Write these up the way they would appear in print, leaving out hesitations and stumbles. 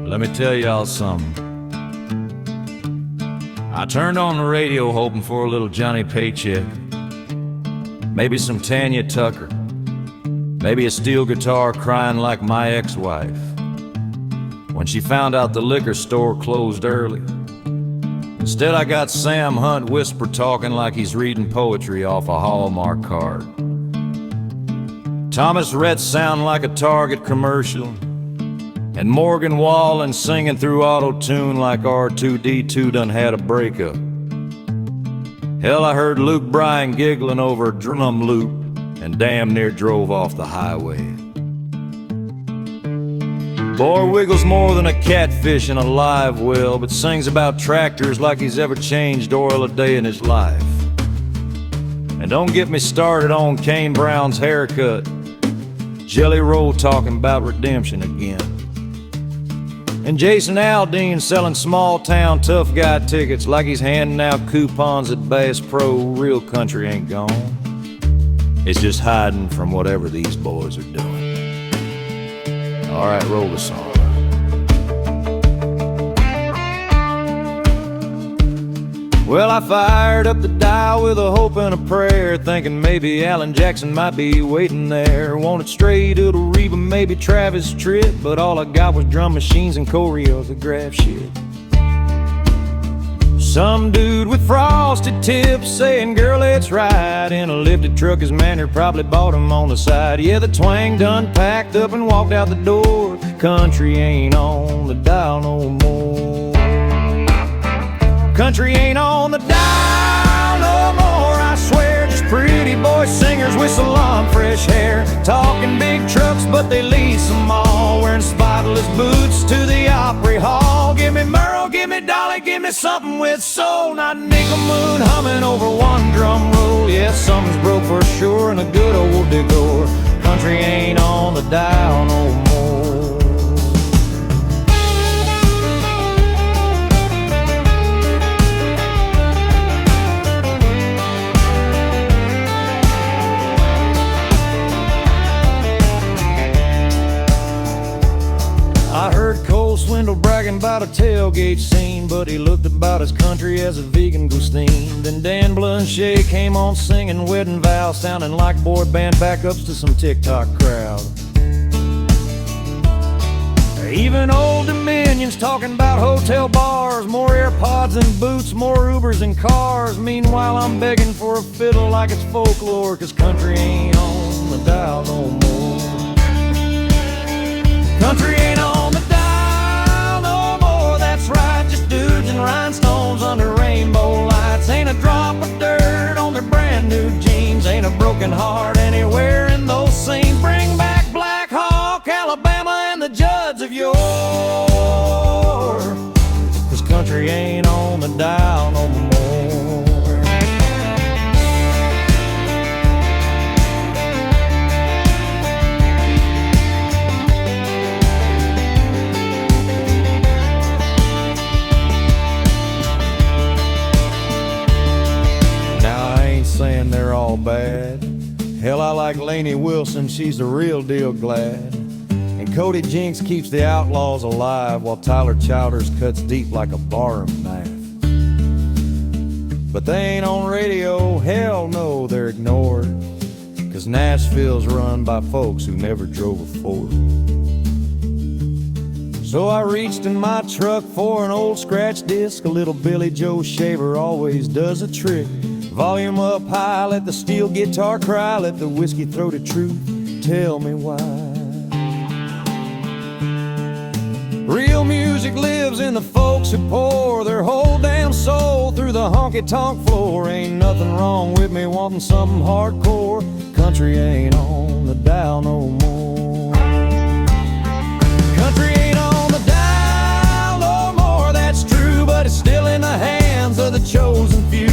Let me tell y'all something. I turned on the radio hoping for a little Johnny Paycheck, maybe some Tanya Tucker, maybe a steel guitar crying like my ex-wife when she found out the liquor store closed early. Instead I got Sam Hunt whisper talking like he's reading poetry off a Hallmark card. Thomas Rhett sound like a Target commercial, and Morgan Wallen singing through auto-tune like R2-D2 done had a breakup. Hell, I heard Luke Bryan giggling over a drum loop and damn near drove off the highway. Boy wiggles more than a catfish in a live well, but sings about tractors like he's ever changed oil a day in his life. And don't get me started on Kane Brown's haircut, Jelly Roll talking about redemption again, and Jason Aldean selling small-town tough guy tickets like he's handing out coupons at Bass Pro. Real country ain't gone. It's just hiding from whatever these boys are doing. All right, roll the song. Well, I fired up the dial with a hope and a prayer, thinking maybe Alan Jackson might be waiting there. Wanted straight to the Reba, maybe Travis Tritt, but all I got was drum machines and choreograph shit. Some dude with frosted tips saying, girl, it's right, in a lifted truck his manner probably bought him on the side. Yeah, the twang done packed up and walked out the door. Country ain't on the dial no more. Country ain't on the dial no more, I swear. Just pretty boy singers with salon fresh hair, talking big trucks but they lease them all, wearing spotless boots to the Opry Hall. Give me Merle, give me Dolly, give me something with soul, not nickel moon humming over one drum roll. Yeah, something's broke for sure and a good old digor. Country ain't on the dial no more. I heard Cole Swindle bragging about a tailgate scene, but he looked about as country as a vegan Gustine. Then Dan Blanchet came on singing Wedding Vow, sounding like boy band backups to some TikTok crowd. Even Old Dominion's talking about hotel bars, more AirPods and boots, more Ubers and cars. Meanwhile I'm begging for a fiddle like it's folklore, 'cause country ain't on the dial no more. Country ain't on the dial no more, that's right. Just dudes and rhinestones under rainbow lights. Ain't a drop of dirt on their brand new jeans, ain't a broken heart anywhere in those scenes. Bring back Black Hawk, Alabama, and the Judds of yore, 'cause country ain't on the dial no more. Saying they're all bad. Hell, I like Lainey Wilson, she's the real deal glad. And Cody Jinks keeps the outlaws alive, while Tyler Childers cuts deep like a barroom knife. But they ain't on radio, hell no, they're ignored, 'cause Nashville's run by folks who never drove a Ford. So I reached in my truck for an old scratch disc. A little Billy Joe Shaver always does a trick. Volume up high, let the steel guitar cry, let the whiskey-throated truth tell me why. Real music lives in the folks who pour their whole damn soul through the honky-tonk floor. Ain't nothing wrong with me wanting something hardcore. Country ain't on the dial no more. Country ain't on the dial no more, that's true, but it's still in the hands of the chosen few.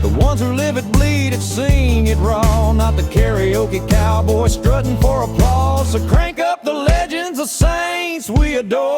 The ones who live it, bleed it, sing it raw, not the karaoke cowboy strutting for applause. So crank up the legends of saints we adore.